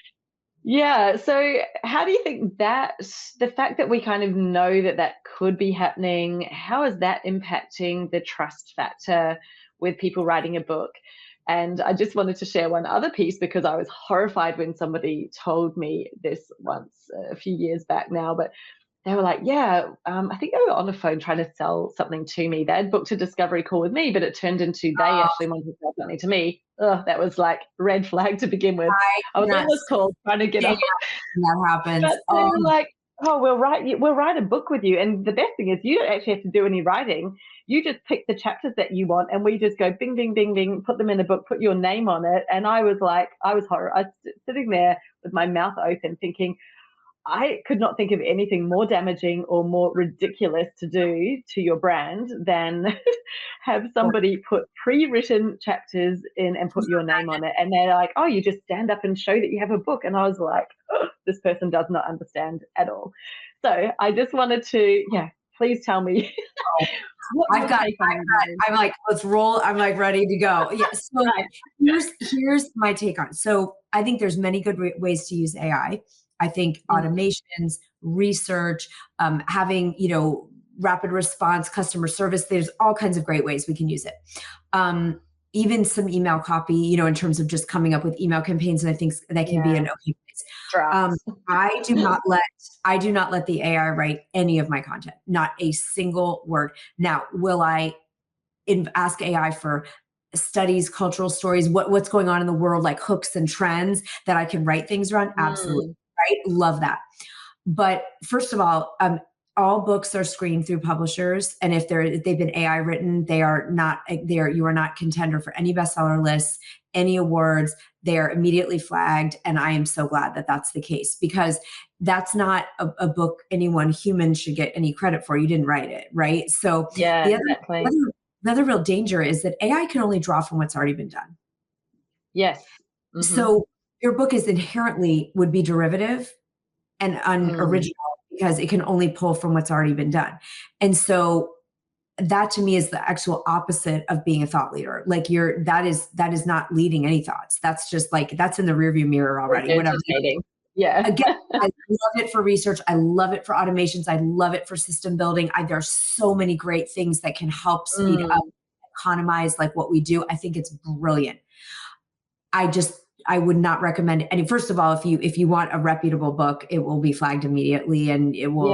how do you think that the fact that we kind of know that could be happening, how is that impacting the trust factor with people writing a book? And I just wanted to share one other piece, because I was horrified when somebody told me this once a few years back now, but they were like, I think they were on the phone trying to sell something to me. They had booked a discovery call with me, but it turned into they actually wanted to sell something to me. That was like red flag to begin with. I was on this call trying to get off. That happens. But they were like, oh, we'll write a book with you. And the best thing is you don't actually have to do any writing. You just pick the chapters that you want, and we just go bing, bing, bing, bing, put them in a book, put your name on it. And I was horrified. I was sitting there with my mouth open thinking, I could not think of anything more damaging or more ridiculous to do to your brand than have somebody put pre-written chapters in and put your name on it. And they're like, oh, you just stand up and show that you have a book. And I was like, oh, this person does not understand at all. So I just wanted to, please tell me. I'm like, let's roll. I'm like ready to go. Yeah. So here's my take on it. So I think there's many good ways to use AI. I think automations, research, having, rapid response, customer service, there's all kinds of great ways we can use it. Even some email copy, in terms of just coming up with email campaigns. And I think that can be an okay place. I do not let the AI write any of my content, not a single word. Now, will I ask AI for studies, cultural stories, what's going on in the world, like hooks and trends that I can write things around? Absolutely. Right? Love that. But first of all books are screened through publishers. And if they've been AI written, you are not contender for any bestseller lists, any awards. They are immediately flagged. And I am so glad that that's the case, because that's not a book anyone human should get any credit for. You didn't write it, right? So exactly. The other real danger is that AI can only draw from what's already been done. Yes. Mm-hmm. So your book would be derivative and unoriginal because it can only pull from what's already been done. And so that to me is the actual opposite of being a thought leader. Like that is not leading any thoughts. That's just like, that's in the rearview mirror already. Whatever. Yeah. Again, I love it for research. I love it for automations. I love it for system building. There are so many great things that can help speed up, economize like what we do. I think it's brilliant. I would not recommend any. First of all, if you want a reputable book, it will be flagged immediately, and it will.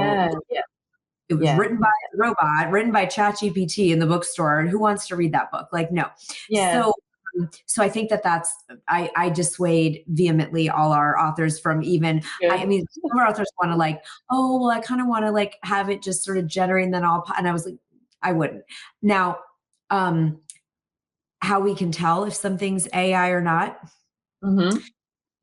It was written by a robot, written by ChatGPT in the bookstore. And who wants to read that book? Like, no. Yeah. So I think I dissuade vehemently all our authors from even. I mean, some authors want to like, oh well, I kind of want to like have it just sort of generate, and then and I was like, I wouldn't. Now, how we can tell if something's AI or not. Mm-hmm.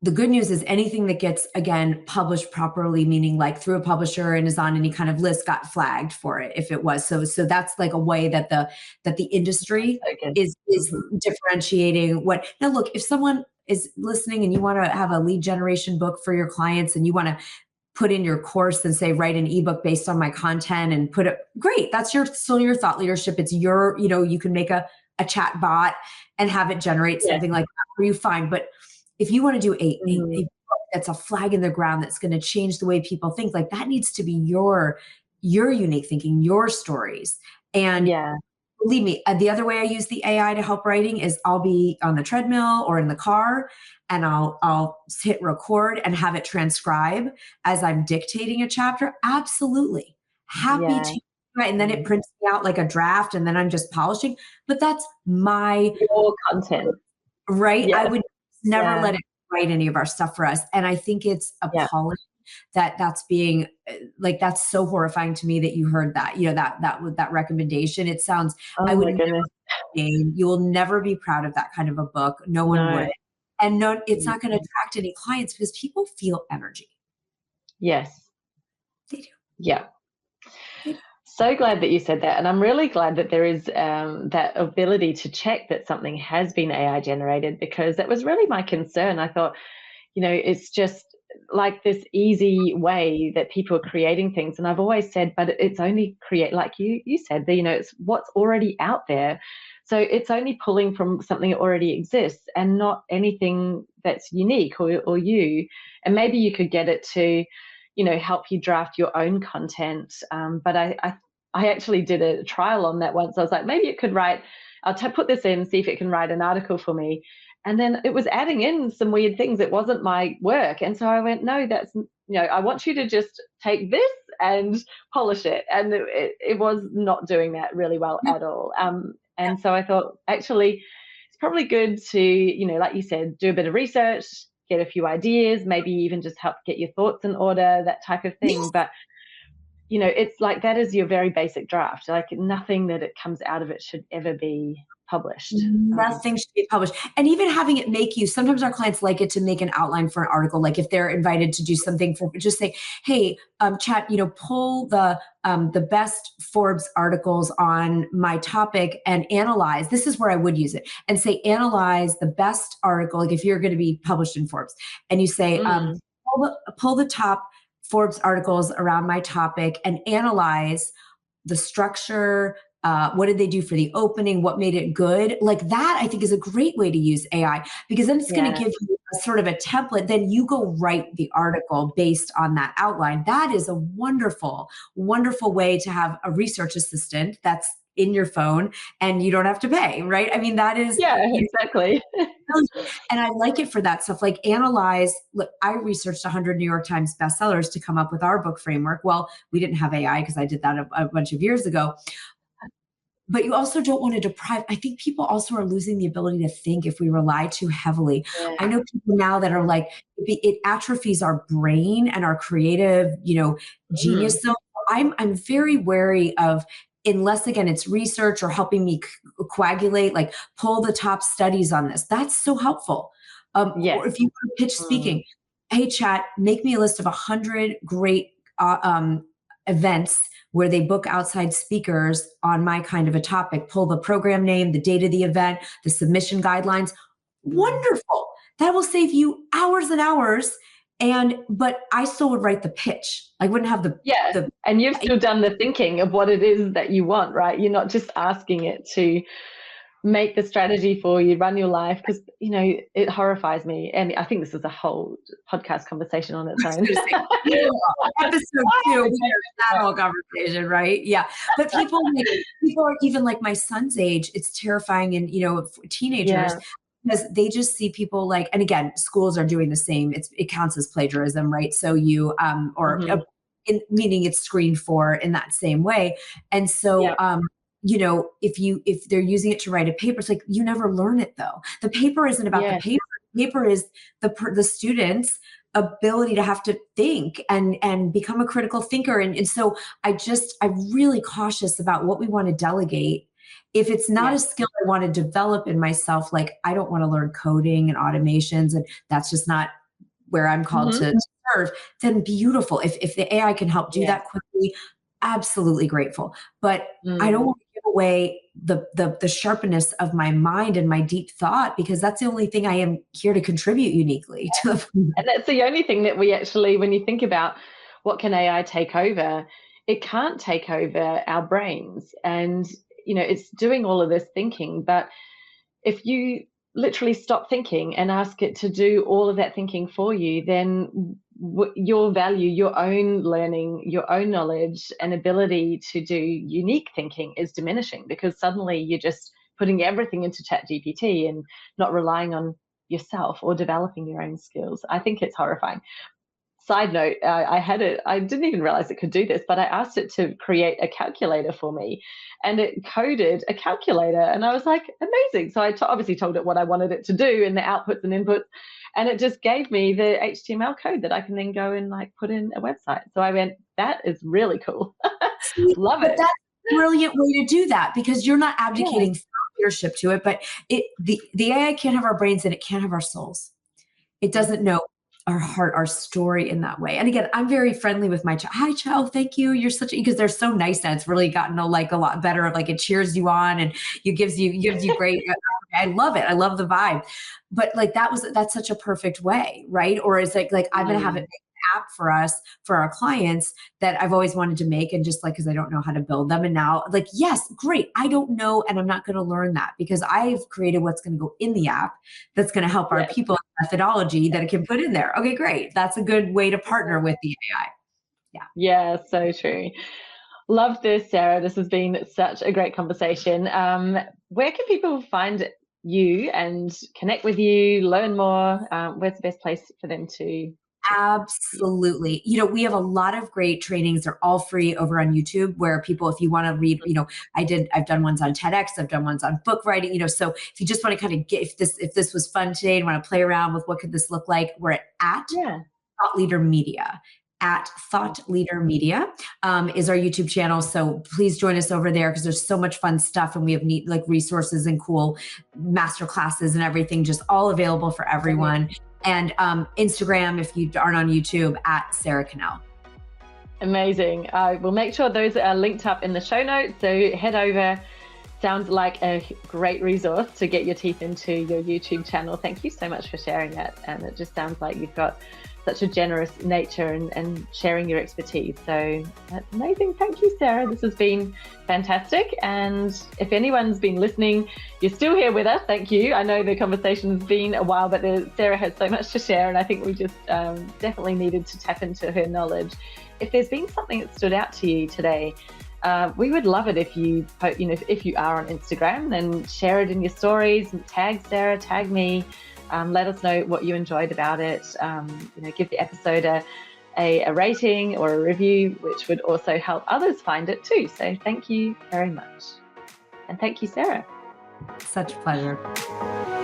The good news is anything that gets, again, published properly, meaning like through a publisher and is on any kind of list, got flagged for it if it was. So that's like a way that the industry is differentiating what. Now look, if someone is listening and you want to have a lead generation book for your clients and you want to put in your course and say, write an ebook based on my content and put it, great. That's still your thought leadership. It's your, you can make a chat bot and have it generate something like that for you, fine. But if you want to do a book that's a flag in the ground that's going to change the way people think, like that needs to be your unique thinking, your stories. And believe me, the other way I use the AI to help writing is I'll be on the treadmill or in the car and I'll hit record and have it transcribe as I'm dictating a chapter. Absolutely. Happy to. Right. And then it prints me out like a draft and then I'm just polishing. But that's your content. Right. Yes. I would never let it write any of our stuff for us. And I think it's appalling that's being like, that's so horrifying to me that you heard that, that recommendation. It sounds, I would never, you will never be proud of that kind of a book. No one would. And it's not going to attract any clients because people feel energy. Yes. They do. Yeah. So glad that you said that. And I'm really glad that there is that ability to check that something has been AI generated, because that was really my concern. I thought, it's just like this easy way that people are creating things. And I've always said, but it's only like you said, it's what's already out there. So it's only pulling from something that already exists and not anything that's unique or you. And maybe you could get it to, help you draft your own content. But I actually did a trial on that once. I was like, maybe it could write, I'll put this in, see if it can write an article for me. And then it was adding in some weird things. It wasn't my work. And so I went, no, that's, I want you to just take this and polish it. And it was not doing that really well at all. So I thought, actually, it's probably good to, like you said, do a bit of research, get a few ideas, maybe even just help get your thoughts in order, that type of thing. Yes. But it's like that is your very basic draft. Like nothing that it comes out of it should ever be published. Nothing should be published. And even having it make you, sometimes our clients like it to make an outline for an article. Like if they're invited to do something for, just say, hey, chat, pull the best Forbes articles on my topic and analyze. This is where I would use it and say, analyze the best article. Like if you're going to be published in Forbes and you say, pull the top Forbes articles around my topic and analyze the structure. What did they do for the opening? What made it good? Like that, I think is a great way to use AI, because then it's going to give you a sort of a template. Then you go write the article based on that outline. That is a wonderful, wonderful way to have a research assistant that's in your phone and you don't have to pay, right? I mean, that is exactly. And I like it for that stuff. Like analyze, look, I researched 100 New York Times bestsellers to come up with our book framework. Well, we didn't have AI because I did that a bunch of years ago. But you also don't want to deprive. I think people also are losing the ability to think if we rely too heavily. Yeah. I know people now that are like, it atrophies our brain and our creative, genius. So I'm very wary of, unless again, it's research or helping me coagulate, like pull the top studies on this. That's so helpful. Or if you want to pitch speaking, hey chat, make me a list of 100 great events where they book outside speakers on my kind of a topic, pull the program name, the date of the event, the submission guidelines. Wonderful. That will save you hours and hours. But I still would write the pitch. I wouldn't have and you've still done the thinking of what it is that you want, right? You're not just asking it to make the strategy for you, run your life, because it horrifies me, and I think this is a whole podcast conversation on its own. Episode 2, that whole conversation, right? Yeah, but people are even like my son's age. It's terrifying, and teenagers. Because they just see people like, and again, schools are doing the same. it counts as plagiarism, right? So you meaning it's screened for in that same way, and so. If they're using it to write a paper, it's like, you never learn it though. The paper isn't about the paper. The paper is the student's ability to have to think and become a critical thinker. And so I'm really cautious about what we want to delegate. If it's not a skill I want to develop in myself, like I don't want to learn coding and automations, and that's just not where I'm called to serve, then beautiful. If the AI can help do that quickly, absolutely grateful. But I don't want to give away the sharpness of my mind and my deep thought, because that's the only thing I am here to contribute uniquely to. And that's the only thing that we actually, when you think about what can AI take over, it can't take over our brains. And, it's doing all of this thinking. But if you literally stop thinking and ask it to do all of that thinking for you, then your value, your own learning, your own knowledge and ability to do unique thinking is diminishing, because suddenly you're just putting everything into ChatGPT and not relying on yourself or developing your own skills. I think it's horrifying. Side note, I didn't even realize it could do this, but I asked it to create a calculator for me, and it coded a calculator, and I was like, amazing. So I obviously told it what I wanted it to do and the outputs and inputs, and it just gave me the HTML code that I can then go and put in a website. So I went, that is really cool. Love it. That's a brilliant way to do that, because you're not abdicating leadership to it, but the AI can't have our brains and it can't have our souls. It doesn't know our heart, our story in that way. And again, I'm very friendly with my child. Hi, child. Thank you. You're because they're so nice, and it's really gotten a lot better. Of it cheers you on and gives you great. I love it. I love the vibe. But that's such a perfect way, right? Or it's like I'm going to have it make an app for us, for our clients, that I've always wanted to make. And just because I don't know how to build them. And now yes, great. I don't know. And I'm not going to learn that, because I've created what's going to go in the app that's going to help our people methodology that it can put in there. Okay, great. That's a good way to partner with the AI. Yeah, so true. Love this, Sarah. This has been such a great conversation. Where can people find you and connect with you, learn more? Where's the best place for them to Absolutely. We have a lot of great trainings. They're all free over on YouTube where people, if you want to read, I've done ones on TEDx, I've done ones on book writing, so if you just want to kind of get, if this was fun today and want to play around with what could this look like, we're at Yeah. Thought Leader Media. At Thought Leader Media is our YouTube channel. So please join us over there because there's so much fun stuff, and we have neat resources and cool master classes and everything just all available for everyone. And Instagram, if you aren't on YouTube, at Sara Connell. Amazing. I will make sure those are linked up in the show notes. So head over. Sounds like a great resource to get your teeth into your YouTube channel. Thank you so much for sharing that. And it just sounds like you've got such a generous nature and sharing your expertise. So that's amazing. Thank you, Sara. This has been fantastic. And if anyone's been listening, you're still here with us. Thank you. I know the conversation's been a while, but Sara has so much to share. And I think we just definitely needed to tap into her knowledge. If there's been something that stood out to you today, we would love it if you, if you are on Instagram, then share it in your stories, tag Sara, tag me. Let us know what you enjoyed about it. Give the episode a rating or a review, which would also help others find it too. So thank you very much. And thank you, Sara. Such a pleasure.